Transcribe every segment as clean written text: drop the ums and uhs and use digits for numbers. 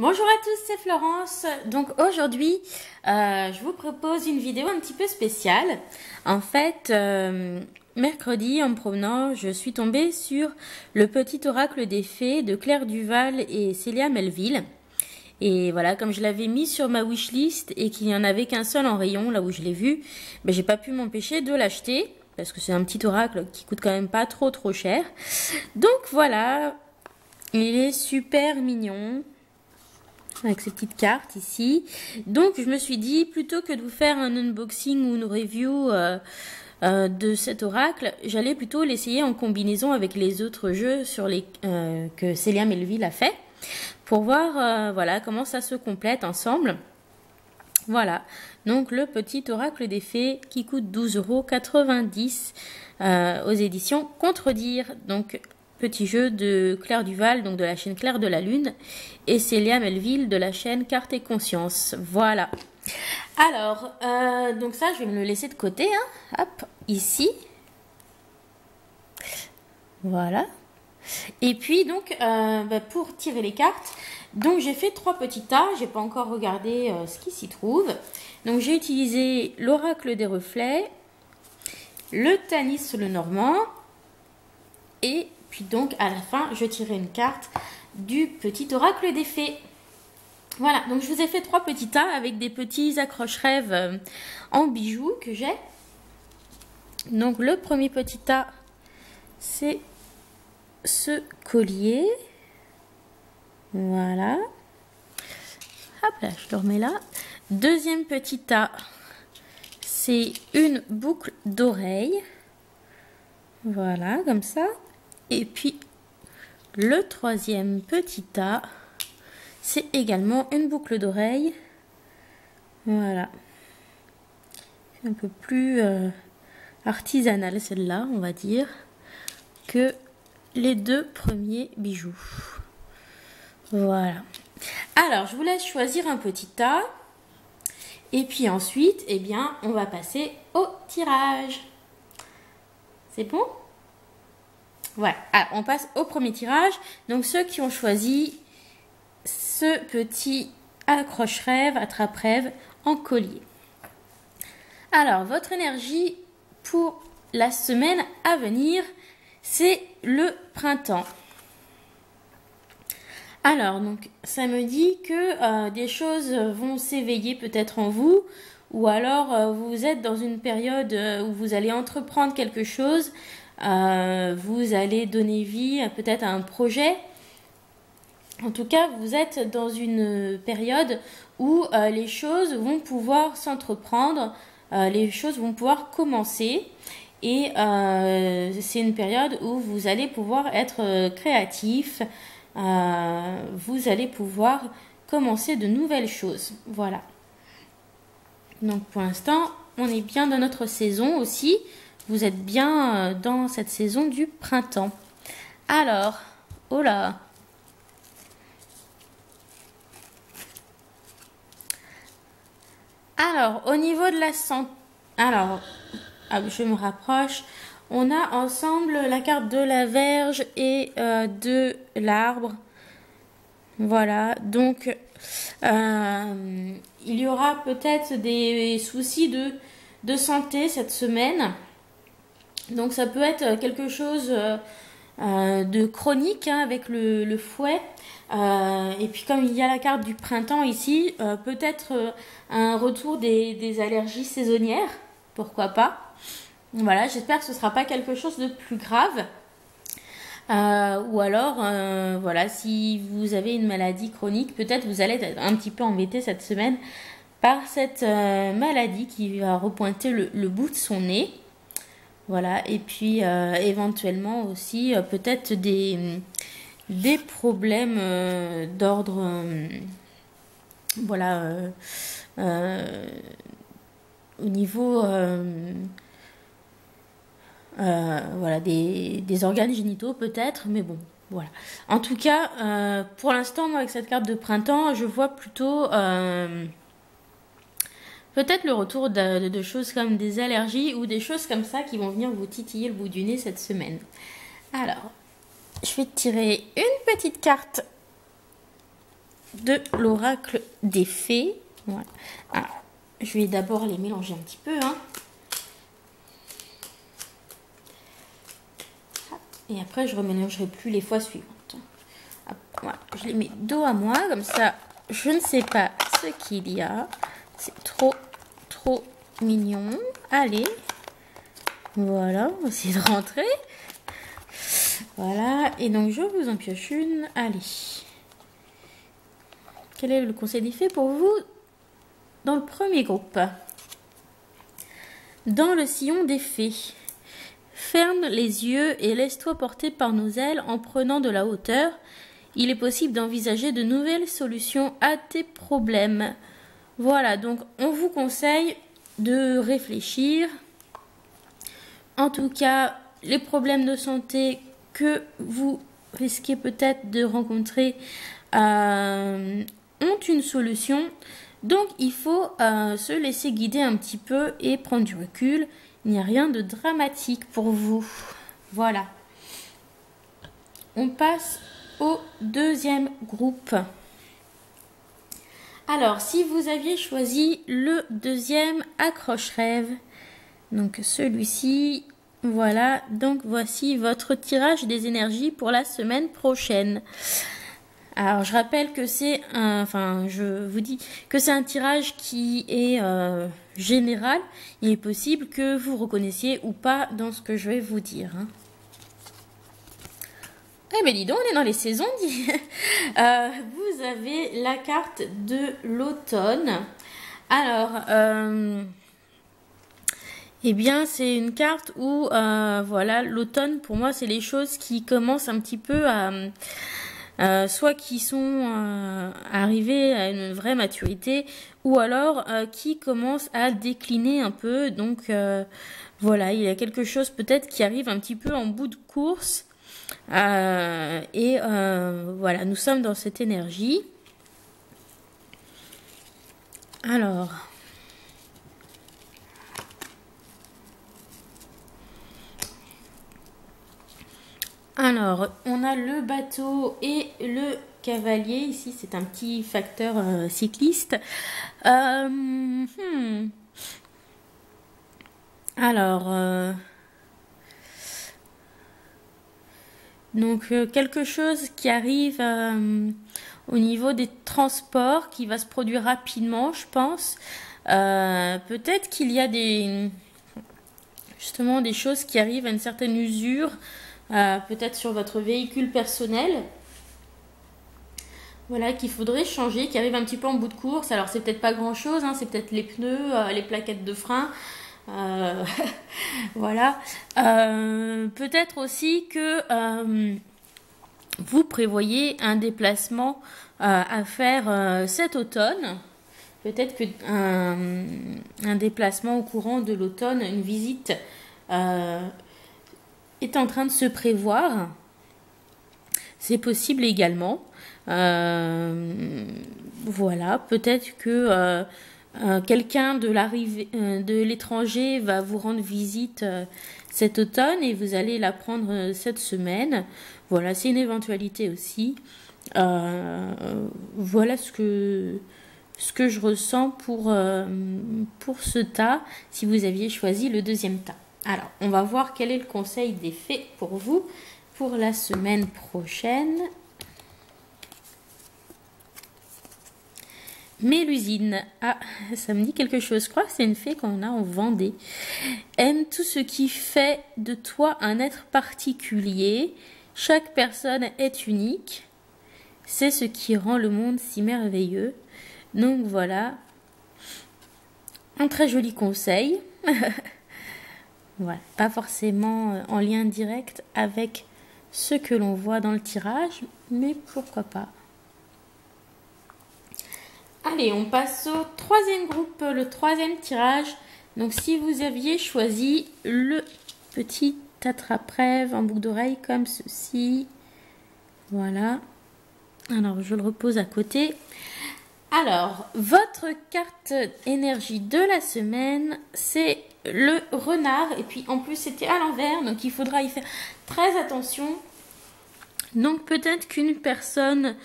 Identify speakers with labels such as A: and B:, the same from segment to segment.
A: Bonjour à tous, c'est Florence. Donc aujourd'hui, je vous propose une vidéo un petit peu spéciale. En fait, mercredi, en me promenant, je suis tombée sur le petit oracle des fées de Claire Duval et Célia Melville. Et voilà, comme je l'avais mis sur ma wishlist et qu'il n'y en avait qu'un seul en rayon, là où je l'ai vu, ben, j'ai pas pu m'empêcher de l'acheter. Parce que c'est un petit oracle qui coûte quand même pas trop cher. Donc voilà, il est super mignon. Avec ces petites cartes ici. Donc je me suis dit, plutôt que de vous faire un unboxing ou une review de cet oracle, j'allais plutôt l'essayer en combinaison avec les autres jeux sur les que Célia Melville a fait. Pour voir voilà, comment ça se complète ensemble. Voilà, donc le petit oracle des fées qui coûte 12,90 € aux éditions Contredire. Donc petit jeu de Claire Duval, donc de la chaîne Claire de la Lune, et Célia Melville de la chaîne Carte et Conscience. Voilà. Alors, donc ça, je vais me le laisser de côté. Hein. Hop, ici. Voilà. Et puis, donc, pour tirer les cartes, donc j'ai fait 3 petits tas. J'ai pas encore regardé ce qui s'y trouve. Donc, j'ai utilisé l'oracle des reflets, le Tanis le Normand, et puis donc à la fin, je tirais une carte du petit oracle des fées. Voilà, donc je vous ai fait 3 petits tas avec des petits accroche-rêves en bijoux que j'ai. Donc le premier petit tas, c'est ce collier. Voilà. Hop là, je le remets là. Deuxième petit tas, c'est une boucle d'oreille. Voilà, comme ça. Et puis, le troisième petit tas, c'est également une boucle d'oreille. Voilà. C'est un peu plus artisanal celle-là, on va dire, que les 2 premiers bijoux. Voilà. Alors, je vous laisse choisir un petit tas. Et puis ensuite, eh bien, on va passer au tirage. C'est bon ? Voilà, alors, on passe au premier tirage. Donc ceux qui ont choisi ce petit accroche-rêve, attrape-rêve en collier. Alors, votre énergie pour la semaine à venir, c'est le printemps. Alors, donc, ça me dit que des choses vont s'éveiller peut-être en vous, ou alors vous êtes dans une période où vous allez entreprendre quelque chose. Vous allez donner vie peut-être à un projet. En tout cas, vous êtes dans une période où les choses vont pouvoir s'entreprendre, les choses vont pouvoir commencer. Et c'est une période où vous allez pouvoir être créatif, vous allez pouvoir commencer de nouvelles choses. Voilà. Donc pour l'instant, on est bien dans notre saison aussi. Vous êtes bien dans cette saison du printemps. Alors, oh là. Alors, au niveau de la santé, alors, je me rapproche. On a ensemble la carte de la Vierge et de l'Arbre. Voilà, donc il y aura peut-être des soucis de santé cette semaine. Donc ça peut être quelque chose de chronique hein, avec le fouet. Et puis comme il y a la carte du printemps ici, peut-être un retour des allergies saisonnières. Pourquoi pas. Voilà, j'espère que ce ne sera pas quelque chose de plus grave. Ou alors, voilà, si vous avez une maladie chronique, peut-être vous allez être un petit peu embêté cette semaine par cette maladie qui va repointer le bout de son nez. Voilà, et puis éventuellement aussi peut-être des problèmes d'ordre, voilà, au niveau voilà, des organes génitaux peut-être, mais bon, voilà. En tout cas, pour l'instant, moi, avec cette carte de printemps, je vois plutôt peut-être le retour de choses comme des allergies ou des choses comme ça qui vont venir vous titiller le bout du nez cette semaine. Alors, je vais tirer une petite carte de l'oracle des fées. Voilà. Alors, je vais d'abord les mélanger un petit peu. Hein. Et après, je ne remélangerai plus les fois suivantes. Hop, voilà. Je les mets dos à moi, comme ça, je ne sais pas ce qu'il y a. C'est trop mignon. Allez. Voilà, on va essayer de rentrer. Voilà, et donc je vous en pioche une. Allez. Quel est le conseil des fées pour vous dans le premier groupe? Dans le sillon des fées. Ferme les yeux et laisse-toi porter par nos ailes en prenant de la hauteur. Il est possible d'envisager de nouvelles solutions à tes problèmes. Voilà, donc on vous conseille de réfléchir. En tout cas, les problèmes de santé que vous risquez peut-être de rencontrer ont une solution. Donc, il faut se laisser guider un petit peu et prendre du recul. Il n'y a rien de dramatique pour vous. Voilà. On passe au deuxième groupe. Alors, si vous aviez choisi le deuxième accroche-rêve, donc celui-ci, voilà, donc voici votre tirage des énergies pour la semaine prochaine. Alors, je rappelle que c'est je vous dis que c'est un tirage qui est général. Il est possible que vous reconnaissiez ou pas dans ce que je vais vous dire. Hein. Eh bien, dis donc, on est dans les saisons. Vous avez la carte de l'automne. Alors, eh bien, c'est une carte où, voilà, l'automne, pour moi, c'est les choses qui commencent un petit peu à... soit qui sont arrivées à une vraie maturité, ou alors qui commencent à décliner un peu. Donc, voilà, il y a quelque chose peut-être qui arrive un petit peu en bout de course. Voilà, nous sommes dans cette énergie. Alors... on a le bateau et le cavalier. Ici, c'est un petit facteur cycliste. Donc, quelque chose qui arrive au niveau des transports, qui va se produire rapidement, je pense. Peut-être qu'il y a justement des choses qui arrivent à une certaine usure, peut-être sur votre véhicule personnel. Voilà, qu'il faudrait changer, qui arrive un petit peu en bout de course. Alors, c'est peut-être pas grand-chose, hein, c'est peut-être les pneus, les plaquettes de frein. Voilà. Peut-être aussi que vous prévoyez un déplacement à faire cet automne. Peut-être qu'un déplacement au courant de l'automne, une visite est en train de se prévoir. C'est possible également. Voilà, peut-être que quelqu'un de l'étranger va vous rendre visite cet automne et vous allez la prendre cette semaine. Voilà, c'est une éventualité aussi. Voilà ce que je ressens pour ce tas, si vous aviez choisi le deuxième tas. Alors, on va voir quel est le conseil des fées pour vous pour la semaine prochaine. Mélusine, ah, ça me dit quelque chose. Je crois que c'est une fée qu'on a en Vendée. Aime tout ce qui fait de toi un être particulier. Chaque personne est unique. C'est ce qui rend le monde si merveilleux. Donc voilà, un très joli conseil. Voilà, pas forcément en lien direct avec ce que l'on voit dans le tirage, mais pourquoi pas. Allez, on passe au troisième groupe, le troisième tirage. Donc, si vous aviez choisi le petit attrape-rêve en boucle d'oreille comme ceci. Voilà. Alors, je le repose à côté. Alors, votre carte énergie de la semaine, c'est le renard. Et puis, en plus, c'était à l'envers. Donc, il faudra y faire très attention. Donc, peut-être qu'une personne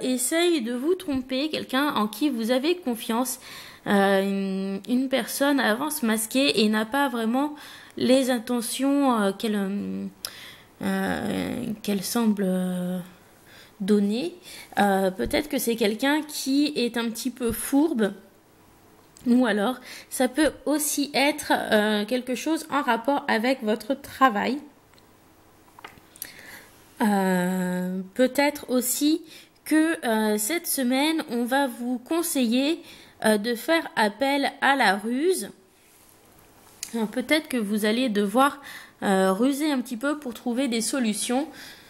A: essaye de vous tromper, quelqu'un en qui vous avez confiance. Une personne avance masquée et n'a pas vraiment les intentions qu'elle semble donner. Peut-être que c'est quelqu'un qui est un petit peu fourbe, ou alors ça peut aussi être quelque chose en rapport avec votre travail. Peut-être aussi que cette semaine, on va vous conseiller de faire appel à la ruse. Peut-être que vous allez devoir ruser un petit peu pour trouver des solutions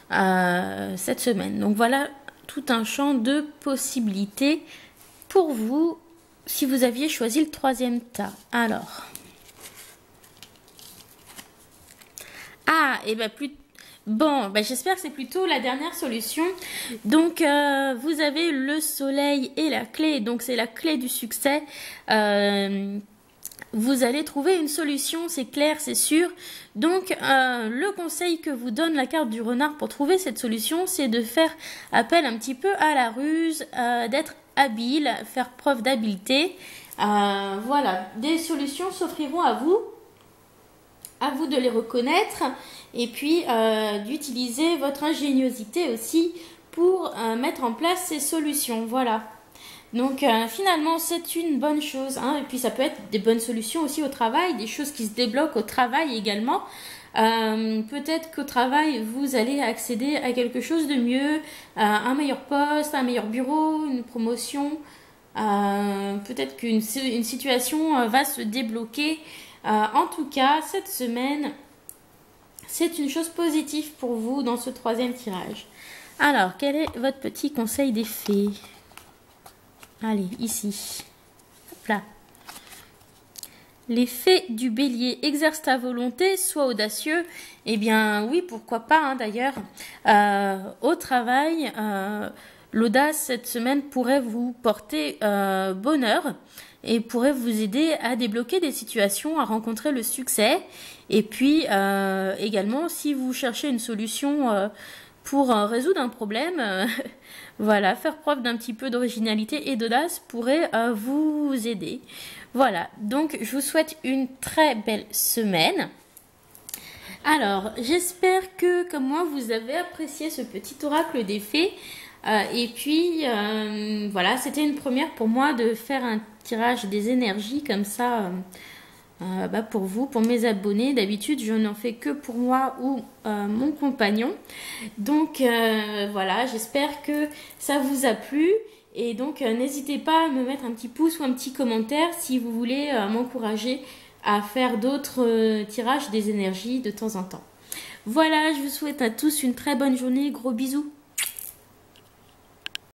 A: cette semaine. Donc voilà tout un champ de possibilités pour vous si vous aviez choisi le troisième tas. Alors. Ah, et bien plus. Bon, ben j'espère que c'est plutôt la dernière solution. Donc, vous avez le soleil et la clé. Donc, c'est la clé du succès. Vous allez trouver une solution, c'est clair, c'est sûr. Donc, le conseil que vous donne la carte du renard pour trouver cette solution, c'est de faire appel un petit peu à la ruse, d'être habile, faire preuve d'habileté. Voilà, des solutions s'offriront à vous. À vous de les reconnaître et puis d'utiliser votre ingéniosité aussi pour mettre en place ces solutions. Voilà. Donc finalement, c'est une bonne chose. Hein. Et puis ça peut être des bonnes solutions aussi au travail, des choses qui se débloquent au travail également. Peut-être qu'au travail, vous allez accéder à quelque chose de mieux, un meilleur poste, un meilleur bureau, une promotion. Peut-être qu'une situation va se débloquer. En tout cas, cette semaine, c'est une chose positive pour vous dans ce troisième tirage. Alors, quel est votre petit conseil des fées? Allez, ici. Hop là. Les fées du bélier, exerce ta volonté, sois audacieux. Eh bien, oui, pourquoi pas, hein, d'ailleurs. Au travail, l'audace cette semaine pourrait vous porter bonheur et pourrait vous aider à débloquer des situations, à rencontrer le succès. Et puis, également, si vous cherchez une solution pour résoudre un problème, voilà, faire preuve d'un petit peu d'originalité et d'audace pourrait vous aider. Voilà, donc je vous souhaite une très belle semaine. Alors, j'espère que, comme moi, vous avez apprécié ce petit oracle des fées. Et puis, voilà, c'était une première pour moi de faire un tirage des énergies comme ça pour vous, pour mes abonnés. D'habitude, je n'en fais que pour moi ou mon compagnon. Donc, voilà, j'espère que ça vous a plu. Et donc, n'hésitez pas à me mettre un petit pouce ou un petit commentaire si vous voulez m'encourager à faire d'autres tirages des énergies de temps en temps. Voilà, je vous souhaite à tous une très bonne journée. Gros bisous.